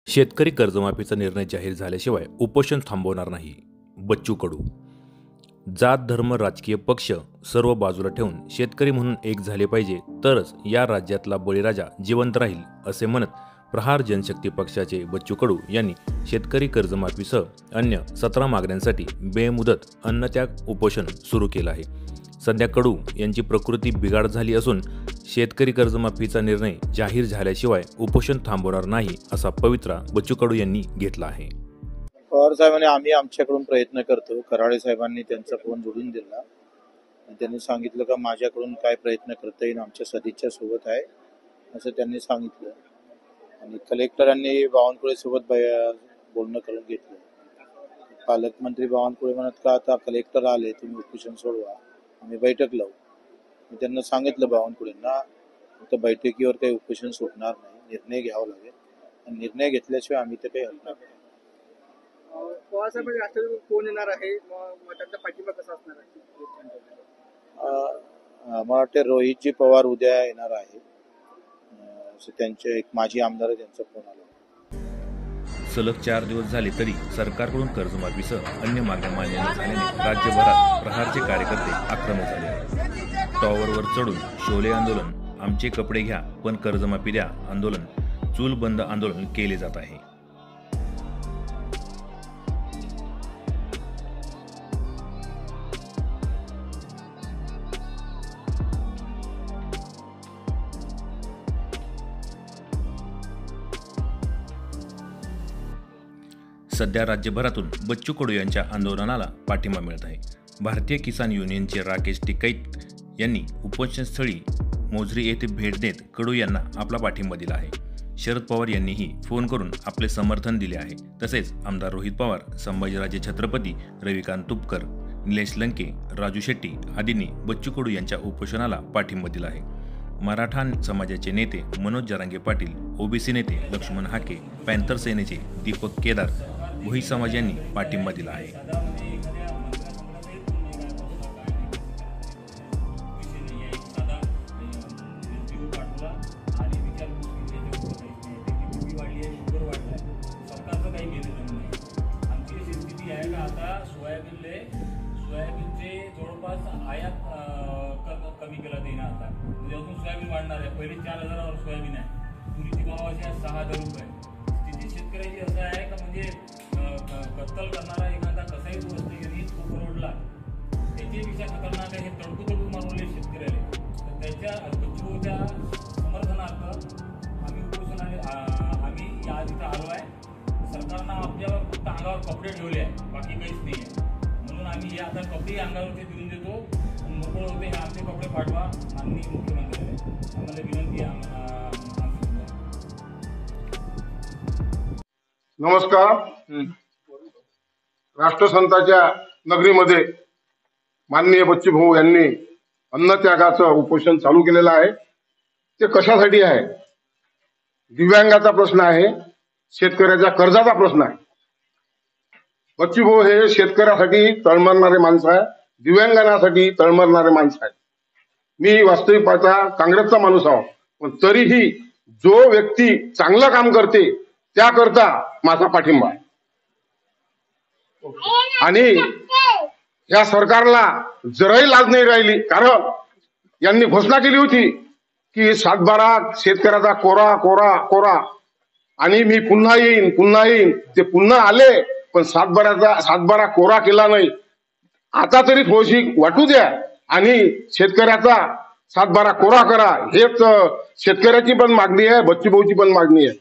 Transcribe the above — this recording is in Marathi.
शेतकरी कर्जमाफीचा निर्णय जाहीर झाल्याशिवाय उपोषण थांबवणार नाही. बच्चू कडू. जात धर्म राजकीय पक्ष सर्व बाजूला ठेवून शेतकरी म्हणून एक झाले पाहिजे, तरच या राज्यातला बळीराजा जिवंत राहील, असे म्हणत प्रहार जनशक्ती पक्षाचे बच्चू कडू यांनी शेतकरी कर्जमाफीसह अन्य 17 मागण्यांसाठी बेमुदत अन्नत्याग उपोषण सुरू केलं आहे. सध्या कडू यांची प्रकृती बिघाड झाली असून शेतकरी कर्जमाफीचा निर्णय जाहीर झाल्याशिवाय उपोषण थांबवणार नाही, असा पवित्रा बच्चू कडू यांनी घेतला आहे. पवार साहेबांनी आम्ही आमच्याकडून प्रयत्न करतो. कराळे साहेबांनी त्यांचा फोन जोडून दिला आणि त्यांनी सांगितलं का माझ्याकडून काय प्रयत्न करता येईल, आमच्या सदिच्छा सोबत आहे असं त्यांनी सांगितलं. आणि कलेक्टरांनी बावनकुळे सोबत बोलणं करून घेतलं. पालकमंत्री बावनकुळे म्हणत का आता कलेक्टर आले, तुम्ही उपोषण सोडवा, आम्ही बैठक लावू. मी त्यांना सांगितलं बावनकुळेंना फक्त बैठकीवर काही उपोषण सुटणार नाही, निर्णय घ्यावा लागेल आणि निर्णय घेतल्याशिवाय आम्ही ते काही हलणार नाही. पवार साहेब राष्ट्रवादी कोण येणार आहे, मग त्यांचा पाठिंबा कसा असणार आहे? मला वाटते रोहितजी पवार उद्या येणार आहे, असं त्यांचे एक माजी आमदार त्यांचा फोन आला. सलग 4 दिवस झाले तरी सरकारकडून कर्जमाफीसह अन्य मागण्या मान्य न झाल्याने राज्यभरात प्रहारचे कार्यकर्ते आक्रमक झाले आहेत. टॉवरवर चढून शोले आंदोलन, आमचे कपडे घ्या पण कर्जमाफी द्या आंदोलन, चूल बंद आंदोलन केले जात आहे. सध्या राज्यभरातून बच्चू कडू यांच्या आंदोलनाला पाठिंबा मिळत आहे. भारतीय किसान युनियनचे राकेश टिकैत यांनी उपोषणस्थळी मोझरी येथे भेट देत कडू यांना आपला पाठिंबा दिला आहे. शरद पवार यांनीही फोन करून आपले समर्थन दिले आहे. तसेच आमदार रोहित पवार, संभाजीराजे छत्रपती, रविकांत तुपकर, निलेश लंके, राजू शेट्टी आदींनी बच्चू कडू यांच्या उपोषणाला पाठिंबा दिला आहे. मराठा समाजाचे नेते मनोज जरांगे पाटील, ओबीसी नेते लक्ष्मण हाके, पॅन्थर सेनेचे दीपक केदार, भोई समाज यांनी पाठिंबा दिला आहे. सोयाबीनचे जवळपास आयात कमी केला देणं आता म्हणजे अजून सोयाबीन वाढणार आहे. पहिले 4,000 सोयाबीन आहे, तुरीची भाव अशी आहे 6,000 रुपये. स्थिती शेतकऱ्याची असं आहे का म्हणजे कत्तल करणारा एखादा कसाही वस्तू जरी तो परवडला त्याच्यापेक्षा खतरनाक आहे हे तडकू मारवले शेतकऱ्याला. तर त्याच्या बच्चूच्या समर्थनार्थ आम्ही आम्ही आज इथं आलो आहे. सरकारनं आपल्यावर फक्त अंगावर कपडे ठेवले आहे, बाकी काहीच नाही आहे. म्हणून आम्ही हे आता कपडे अंगावरती देऊन देतो, मोकळ होते. हे आमचे कपडे पाठवा माननीय मुख्यमंत्र्याला, आम्हाला विनंती आहे. नमस्कार. राष्ट्रसंताच्या नगरीमध्ये माननीय बच्चू भाऊ यांनी अन्नत्यागाचं उपोषण चालू केलेलं आहे. ते कशासाठी आहे? दिव्यांगाचा प्रश्न आहे, शेतकऱ्याच्या कर्जाचा प्रश्न आहे. बच्चू भाऊ हे शेतकऱ्यासाठी तळमळणारे माणसं आहे, दिव्यांगांसाठी तळमळणारे माणसं आहे. मी वास्तविक पाहता काँग्रेसचा माणूस आहो, पण तरीही जो व्यक्ती चांगलं काम करते त्याकरता माझा पाठिंबा आहे. आणि या सरकारला जराही लाज नाही राहिली, कारण यांनी घोषणा केली होती की 7/12 शेतकऱ्याचा कोरा कोरा कोरा, आणि मी पुन्हा येईन. ते पुन्हा आले पण 7/12 कोरा केला नाही. आता तरी थोडीशी वाटू द्या आणि शेतकऱ्याचा 7/12 कोरा करा. हेच शेतकऱ्याची पण मागणी आहे, बच्चू भाऊची पण मागणी आहे.